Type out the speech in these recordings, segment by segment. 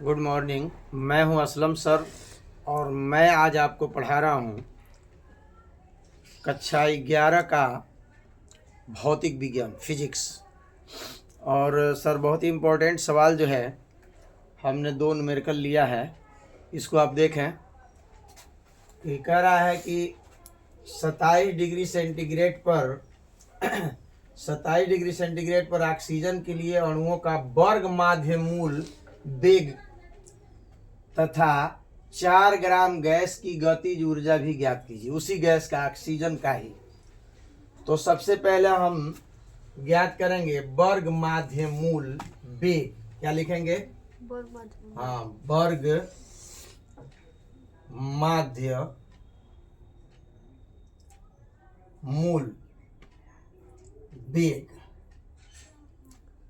Good morning. मैं हूं Aslam sir और मैं आज आपको पढ़ा रहा हूं कक्षा 11 का भौतिक विज्ञान फिजिक्स। और सर बहुत ही इम्पोर्टेंट सवाल जो है हमने 2 न्यूमेरिकल लिया है, इसको आप देखें। ये कह रहा है कि 27 डिग्री सेंटीग्रेड पर 27 डिग्री सेंटीग्रेड पर ऑक्सीजन के लिए अणुओं का वर्ग माध्य मूल वेग तथा 4 ग्राम गैस की गतिज ऊर्जा भी ज्ञात कीजिए। उसी गैस का, ऑक्सीजन का ही। तो सबसे पहले हम ज्ञात करेंगे वर्ग माध्य मूल वेग। क्या लिखेंगे? हाँ, वर्ग माध्य मूल वेग।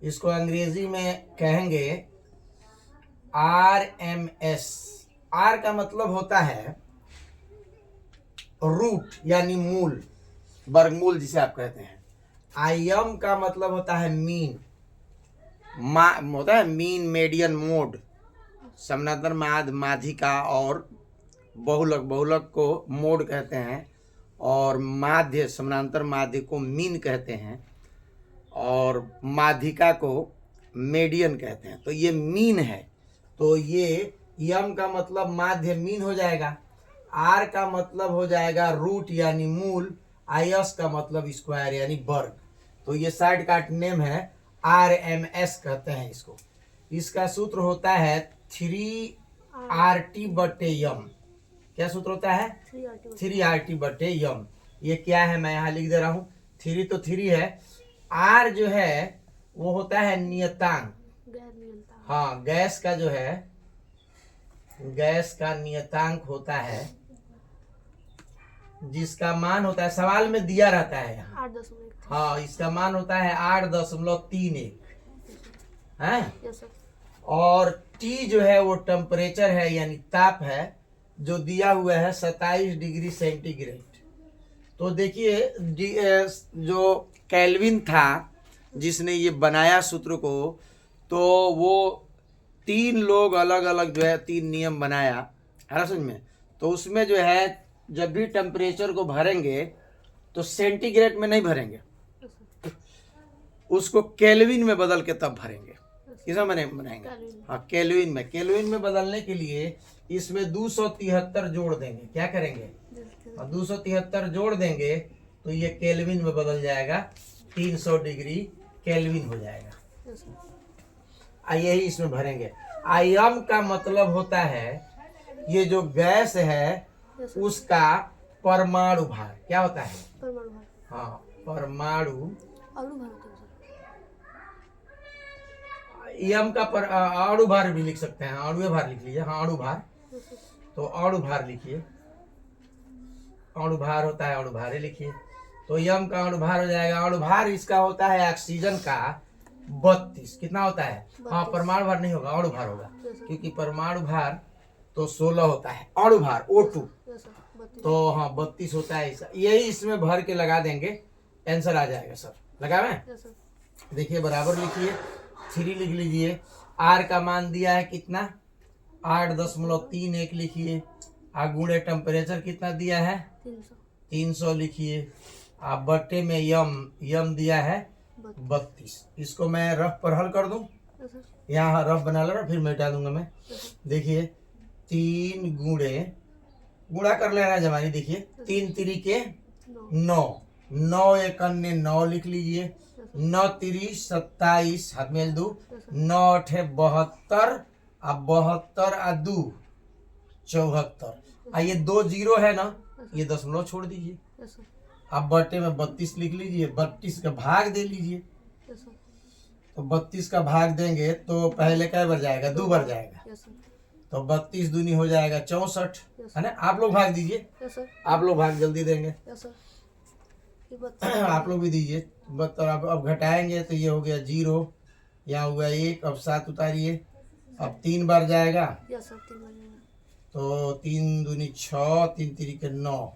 इसको अंग्रेजी में कहेंगे RMS। R का मतलब होता है रूट यानी मूल, वर्गमूल जिसे आप कहते हैं। IM का मतलब होता है मीन, होता है मीन, मेडियन, मोड, समानांतर माध्य, माध्यिका और बहुलक। बहुलक को मोड कहते हैं और माध्य, समानांतर माध्य को मीन कहते हैं और माध्यिका को मेडियन कहते हैं। तो ये मीन है, तो ये यम का मतलब माध्य मीन हो जाएगा, आर का मतलब हो जाएगा रूट यानी मूल, आईएस का मतलब स्क्वायर यानी वर्ग। तो ये शॉर्टकट नेम है, RMS कहते हैं इसको। इसका सूत्र होता है 3RT बटे यम। क्या सूत्र होता है? 3RT बटे यम। ये क्या है मैं यहाँ लिख दे रहा हूँ। 3 तो 3 है, आर जो है वो होता है नियतांक। हाँ, गैस का जो है, गैस का नियतांक होता है जिसका मान होता है, सवाल में दिया रहता है यहाँ। 8.1। हाँ, इसका मान होता है 8.31 है। और टी जो है वो टेम्परेचर है यानी ताप है, जो दिया हुआ है 27 डिग्री सेंटीग्रेड। तो देखिए जो केल्विन था जिसने ये बनाया सूत्र को, तो वो 3 लोग अलग अलग जो है 3 नियम बनाया है समझ में। तो उसमें जो है जब भी टेम्परेचर को भरेंगे तो सेंटीग्रेड में नहीं भरेंगे, उसको केल्विन में बदल के तब भरेंगे। किसमें बनाएंगे? हाँ, केल्विन में। केल्विन में बदलने के लिए इसमें 273 जोड़ देंगे। क्या करेंगे? 273 जोड़ देंगे तो ये केल्विन में बदल जाएगा, 300 डिग्री केल्विन हो जाएगा। यही इसमें भरेंगे। आयम का मतलब होता है ये जो गैस है उसका परमाणु भार। क्या होता है? परमाणु भार। हाँ, परमाणु अणु भार होता है। यम का अणु भार भी लिख सकते हैं। अणु भार लिख लीजिए। हाँ, अणु भार। तो अणु भार लिखिए, अणु भार होता है, अणु भार लिखिए। तो यम का अणु भार हो जाएगा। अणु भार इसका होता है ऑक्सीजन का 32। कितना होता है? हाँ, परमाणु भार नहीं होगा, अणु भार होगा, क्योंकि परमाणु भार तो 16 होता है, अणु भार O2 तो हाँ 32 होता है। यही इसमें भर के लगा देंगे, आंसर आ जाएगा सर। लगावें? देखिए बराबर लिखिए, 3 लिख लीजिए। आर का मान दिया है कितना? 8.31 लिखिए। गुणे टेम्परेचर कितना दिया है? 300 लिखिए। आप बट्टे में यम दिया है 32। इसको मैं रफ पर हल कर दूं। यहाँ रफ बना लेना, फिर मिटा दूंगा मैं। देखिए 3 गुणा कर लेना जमानी। देखिए 3 तिरिके 9, 9 एक अन्य 9 लिख लीजिए। 9 तिरी 27, हाथ में 2, 9 अठे 72, अब 72 आ 2 74। ये 2 जीरो है ना, ये दशमलव छोड़ दीजिए। अब बटे में 32 लिख लीजिए। 32 का भाग दे लीजिए। तो 32 का भाग देंगे तो पहले क्या बढ़ जाएगा? 2 बढ़ जाएगा। तो 32 दूनी हो जाएगा 64, है ना। आप लोग भाग दीजिए। आप लोग भाग जल्दी देंगे। आप लोग भी दीजिए। अब घटाएंगे तो ये हो गया 0, यहाँ हुआ 1। अब 7 उतारिए, अब 3 बार जाएगा। तो 3 दूनी 6, 3 तिरिके 9।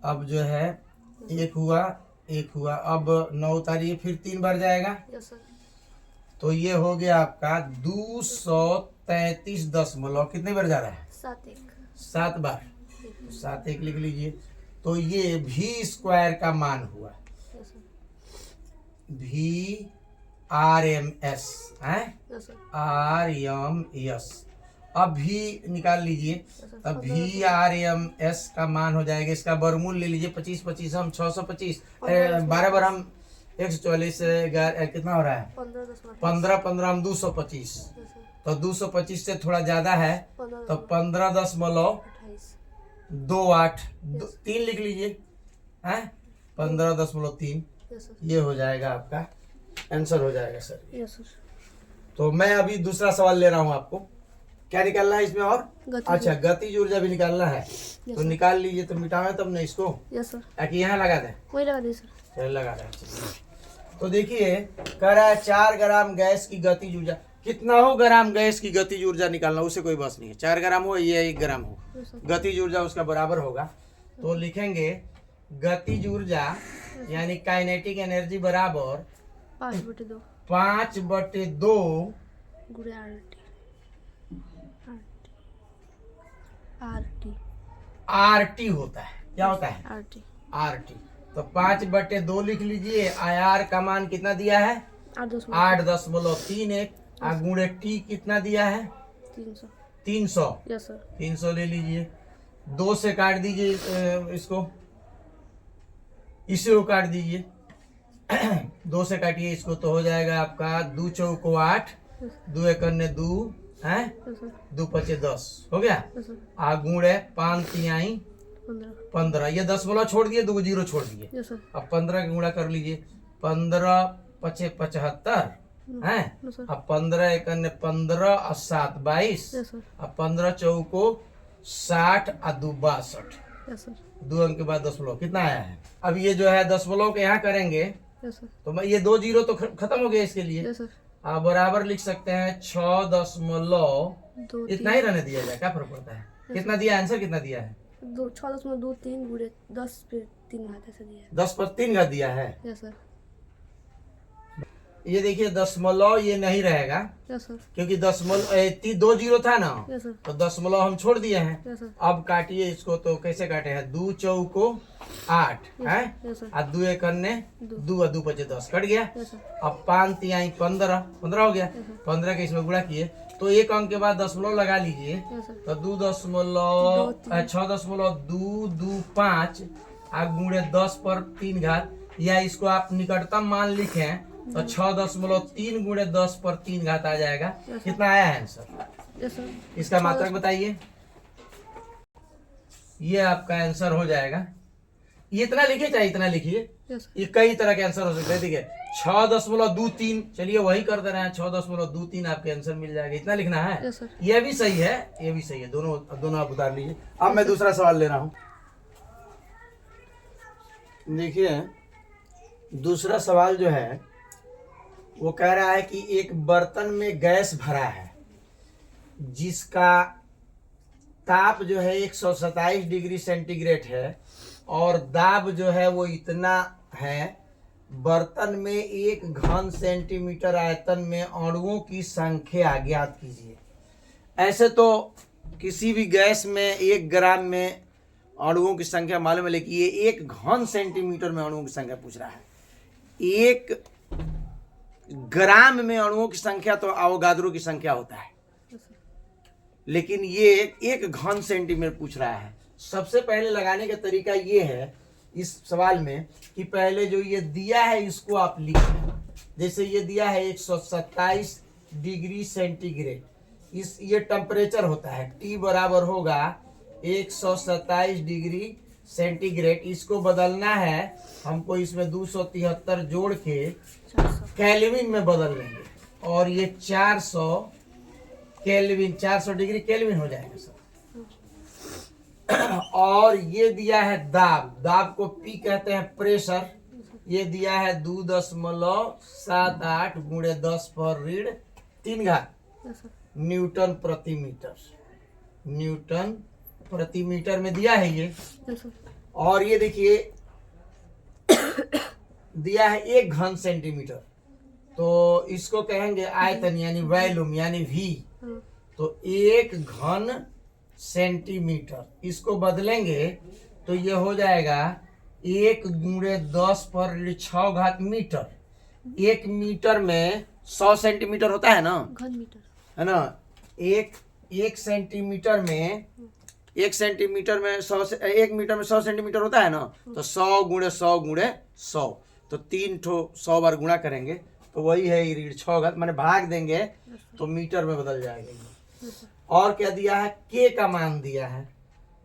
अब जो है 1 हुआ, 1 हुआ। अब 9 उतारिए, फिर 3 बार जाएगा। तो ये हो गया आपका 233 दशमलव कितने बार जा रहा है? 7 1 7 बार। 7 1 लिख लीजिए। तो ये भी स्क्वायर का मान हुआ यस सर VRMS है यस सर RMS। अब भी निकाल लीजिए। अब VRMS का मान हो जाएगा, इसका वर्गमूल ले लीजिए। 25 25 हम 625 12 बार हम 144 कितना हो रहा है? 15 15 हम 225। तो 225 से थोड़ा ज्यादा है तो 15.28 3 लिख लीजिए है 15.3। यस सर ये हो जाएगा आपका आंसर हो जाएगा सर। यस सर तो मैं अभी दूसरा सवाल ले रहा हूँ। आपको क्या निकालना है इसमें? और गतिज अच्छा गतिज ऊर्जा भी निकालना है तो सर। निकाल लीजिए। तो मिटावे तब नहीं इसको, यस सर ताकि यहाँ लगा दें। वही लगा दी सर चलिए लगा रहे हैं। तो देखिए कह रहा है 4 ग्राम गैस की गतिज ऊर्जा। कितना हो ग्राम गैस की गतिज ऊर्जा निकालना, उससे कोई बस नहीं है। 4 ग्राम हो या 1 ग्राम हो, यस सर गतिज ऊर्जा उसका बराबर होगा। तो लिखेंगे गतिज ऊर्जा यानी काइनेटिक एनर्जी बराबर 5/2 5/2 गुणे RT RT होता है। क्या होता है? RT RT। तो 5/2 लिख लीजिए। IR का मान कितना दिया है? 8.31। गुणे T कितना दिया है? 300 300। यस सर 300 ले लीजिए। 2 से काट दीजिए इसको, इसी को काट दीजिए। 2 से काटिए इसको तो हो जाएगा आपका 2 चौको 8, 2 एकन्ने 2 है, यस सर 2 पचे 10 हो गया। यस सर गुणे 5 तिहाई 15। ये दशमलव छोड़ दिए, 2 जीरो छोड़ दिए। यस सर अब 15 का गुणा कर लीजिए। 15 पचे 75 है। यस सर अब 15 एकन्ने 15 और 7 22। यस सर अब 15 चौको 60 और 2 62। यस सर 2 अंक के बाद दशमलव कितना आया है? अब ये जो है दशमलव के यहाँ करेंगे यस सर तो मैं ये 2 जीरो तो खत्म हो गया इसके लिए। यस सर आप बराबर लिख सकते हैं 6 इतना ही रहने दिया जाए, क्या फर्क पड़ता है? कितना दिया आंसर? कितना दिया है? 6.23 गुणे 10 पे 3 घात ऐसे दिया 10 पर 3 घात दिया है। है यस सर ये देखिए दशमलव ये नहीं रहेगा यस सर क्योंकि दशमलव 2 जीरो था ना, यस सर तो दशमलव हम छोड़ दिए हैं। यस सर अब काटिए इसको। तो कैसे काटे हैं? 2 चौको 8 है, यस सर और 2 एकन्ने 2 और 2 पचे 10 कट गया। यस सर अब 5 तिहाई 15 हो गया। 15 के इसमें गुणा किए तो 1 अंक के बाद दशमलव लगा लीजिए। यस सर तो 6.25 गुणे 10 पर 3 घात, या इसको आप निकटतम मान लिखें तो 6.3 गुणे 10 पर 3 घात आ जाएगा। कितना आया है आंसर? यस सर इसका मात्रक बताइए। ये आपका आंसर हो जाएगा। ये इतना लिखिए चाहे इतना लिखिए, यस सर ये कई तरह के आंसर हो सकते हैं। देखिए 6.23, चलिए वही कर दे रहे हैं। 6.23 आपके आंसर मिल जाएगा। इतना लिखना है। यस सर ये भी सही है, ये भी सही है। दोनों आप उतार लीजिए। अब मैं दूसरा सवाल ले रहा हूं। देखिए दूसरा सवाल जो है वो कह रहा है कि एक बर्तन में गैस भरा है जिसका ताप जो है 127 डिग्री सेंटीग्रेड है और दाब जो है वो इतना है। बर्तन में 1 घन सेंटीमीटर आयतन में अणुओं की संख्या ज्ञात कीजिए। ऐसे तो किसी भी गैस में 1 ग्राम में अणुओं की संख्या मालूम है, लेकिन ये 1 घन सेंटीमीटर में अणुओं की संख्या पूछ रहा है। 1 ग्राम में अणुओं की संख्या तो अवोगाद्रो की संख्या होता है, लेकिन ये 1 घन सेंटीमीटर पूछ रहा है। सबसे पहले लगाने का तरीका ये है इस सवाल में कि पहले जो ये दिया है इसको आप लिख लें। जैसे ये दिया है 127 डिग्री सेंटीग्रेड, ये टेम्परेचर होता है। T बराबर होगा 127 डिग्री सेंटीग्रेड। इसको बदलना है हमको, इसमें 273 जोड़ के 400 केल्विन में बदल लेंगे और ये 400 केल्विन, 400 डिग्री केल्विन हो जाएगा सर। और ये दिया है दाब को P कहते हैं, प्रेशर। ये दिया है 2.78 गुणे 10 पर ऋण 3 घात यस सर न्यूटन प्रति मीटर। न्यूटन प्रति मीटर में दिया है ये। यस सर और ये देखिए दिया है 1 घन सेंटीमीटर। तो इसको कहेंगे आयतन यानी वॉल्यूम यानी वी। हाँ, तो 1 घन सेंटीमीटर, इसको बदलेंगे तो ये हो जाएगा 1 × 10⁻⁶ मीटर। 1 मीटर में 100 सेंटीमीटर होता है ना, घन मीटर। है ना। एक सेंटीमीटर में 1 सेंटीमीटर में 100 1 मीटर में 100 सेंटीमीटर होता है ना, तो 100 × 100 × 100, तो 3 ठो 100 बार गुणा करेंगे तो वही है ऋण 6 घात, माने भाग देंगे तो मीटर में बदल जाएगा ये। और क्या दिया है, के का मान दिया है।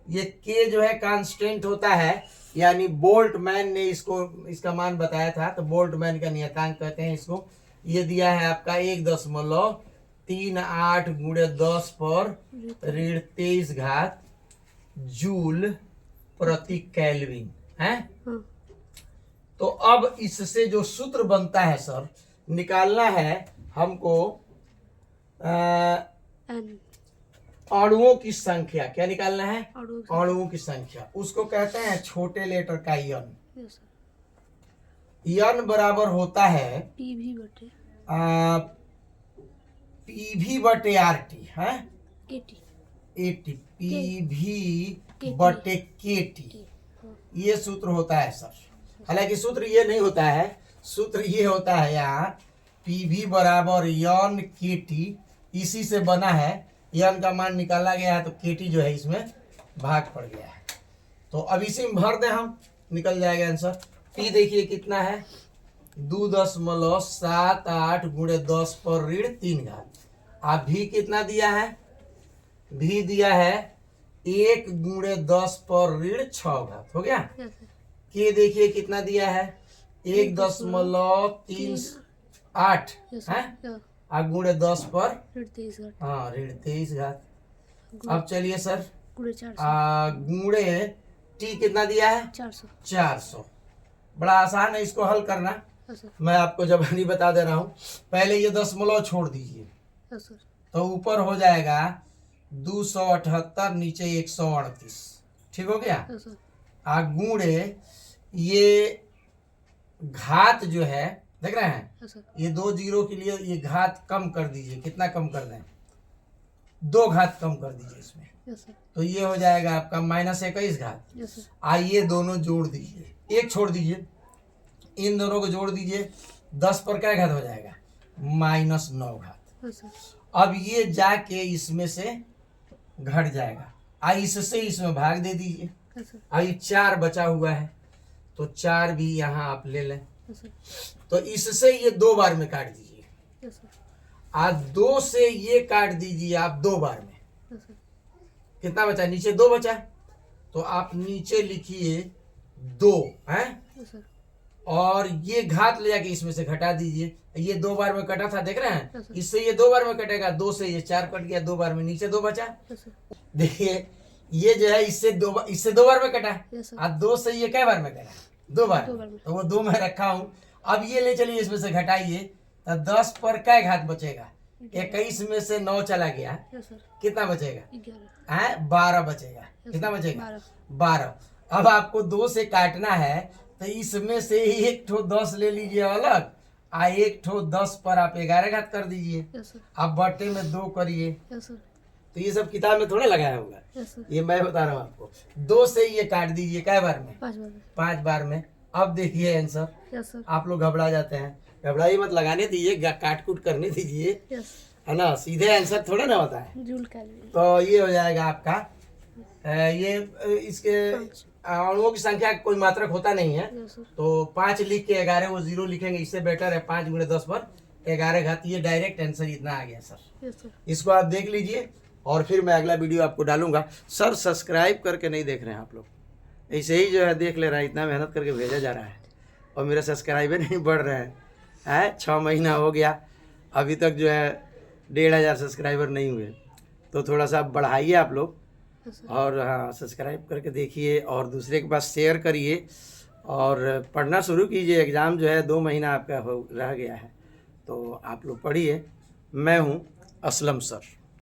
ये के जो है कांस्टेंट होता है, यानी बोल्टमैन ने इसका मान बताया था, तो बोल्टमैन का नियतांक कहते हैं इसको। ये दिया है आपका 1.38 × 10⁻⁻23 जूल प्रति केल्विन है। हाँ, तो अब इससे जो सूत्र बनता है सर, निकालना है हमको एन अणुओं की संख्या। क्या निकालना है, अणु। अणुओं की संख्या। उसको कहते हैं छोटे लेटर का यन। Yes sir. यन बराबर होता है पीवी बटे पीवी बटे आरटी है, केटी। एटी पीवी बटे केटी, हाँ, ये सूत्र होता है सर। हालांकि सूत्र ये नहीं होता है, सूत्र ये होता है यहाँ पीवी बराबर यन केटी, इसी से बना है। यन का मान निकाला गया है तो केटी जो है इसमें भाग पड़ गया है, तो अब इसी में भर दें हम, निकल जाएगा आंसर। पी देखिए कितना है, 2.78 × 10⁻³ आप भी कितना दिया है, भी दिया है 1 × 10⁻⁶ हो गया। Yes sir. के देखिए कितना दिया है, 1.38 यस है, सर। और गुणे 10 पर ऋण 23 घट हाँ ऋण 23 घात। अब चलिए सर, गुणे 400। गुणे टी कितना दिया है, 400। 400। बड़ा आसान है इसको हल करना, यस सर। मैं आपको जब नहीं बता दे रहा हूँ। पहले ये दशमलव छोड़ दीजिए, यस सर। तो ऊपर हो जाएगा 278, नीचे 138, ठीक हो गया। Yes sir. गुणे ये घात जो है देख रहे हैं, यस सर। ये 2 जीरो के लिए ये घात कम कर दीजिए। कितना कम कर दें, 2 घात कम कर दीजिए इसमें, यस सर। तो ये हो जाएगा आपका -21 घात। Yes sir. आइए दोनों जोड़ दीजिए, एक छोड़ दीजिए, इन दोनों को जोड़ दीजिए, 10 पर क्या घात हो जाएगा, -9 घात। Yes sir. अब ये जाके इसमें से घट जाएगा, इससे इसमें भाग दे दीजिए। Yes sir. ये 4 बचा हुआ है, तो 4 भी यहाँ आप ले लें, यस सर। तो इससे ये 2 बार में काट दीजिए। Yes sir. आज 2 से ये काट दीजिए आप 2 बार में, यस सर। कितना बचा, नीचे 2 बचा, तो आप नीचे लिखिए 2 है, यस सर। और ये घात ले जाके इसमें से घटा दीजिए। ये 2 बार में कटा था देख रहे हैं, यस सर। इससे ये 2 बार में कटेगा, 2 से ये 4 कट गया, 2 बार में नीचे 2 बचा। Yes sir. देखिए ये जो है इससे 2 बार में कटा, यस सर। और 2 से ये कै बार में कटा, 2 बार, 2 बार में। तो वो 2 में रखा हूँ। अब ये ले चलिए इसमें से घटाइए, तो 10 पर क्या घात बचेगा, 21 में से 9 चला गया, यस सर। कितना बचेगा, 11। है 12 बचेगा। यस कितना सर। बचेगा, 12। 12। अब आपको 2 से काटना है, तो इसमें से एक ठो 10 ले लीजिए अलग, एक ठो 10 पर आप 11 घात कर दीजिए। Yes sir. आप बटे में 2 करिए, यस सर। तो ये सब किताब में थोड़ा लगाया होगा, यस सर। ये मैं बता रहा हूँ आपको। 2 से ये काट दीजिए कै बार में, 5 बार में। 5 बार में। अब देखिए आंसर, यस सर। आप लोग घबरा जाते हैं, घबराइए मत, लगाने दीजिए, काट कूट करने दीजिए, यस। है ना, सीधे आंसर थोड़ा ना होता है। Joule calorie. तो ये हो जाएगा आपका ये इसके 5। अणुओं की संख्या कोई मात्रक होता नहीं है, यस सर। तो 5 लिख के 11 वो 0 लिखेंगे, इससे बेटर है 5 × 10 पर 11 घात। ये डायरेक्ट आंसर इतना आ गया सर। Yes sir. इसको आप देख लीजिए, और फिर मैं अगला वीडियो आपको डालूंगा। सर सब्सक्राइब करके नहीं देख रहे हैं आप लोग, ऐसे ही जो है देख ले रहा है, इतना मेहनत करके भेजा जा रहा है और मेरा सब्सक्राइबर नहीं बढ़ रहे हैं। 6 महीना हो गया, अभी तक जो है 1500 सब्सक्राइबर नहीं हुए, तो थोड़ा सा बढ़ाइए आप लोग, यस सर। और हाँ सब्सक्राइब करके देखिए और दूसरे के पास शेयर करिए और पढ़ना शुरू कीजिए। एग्ज़ाम जो है 2 महीना आपका रह गया है, तो आप लोग पढ़िए। मैं हूँ असलम सर।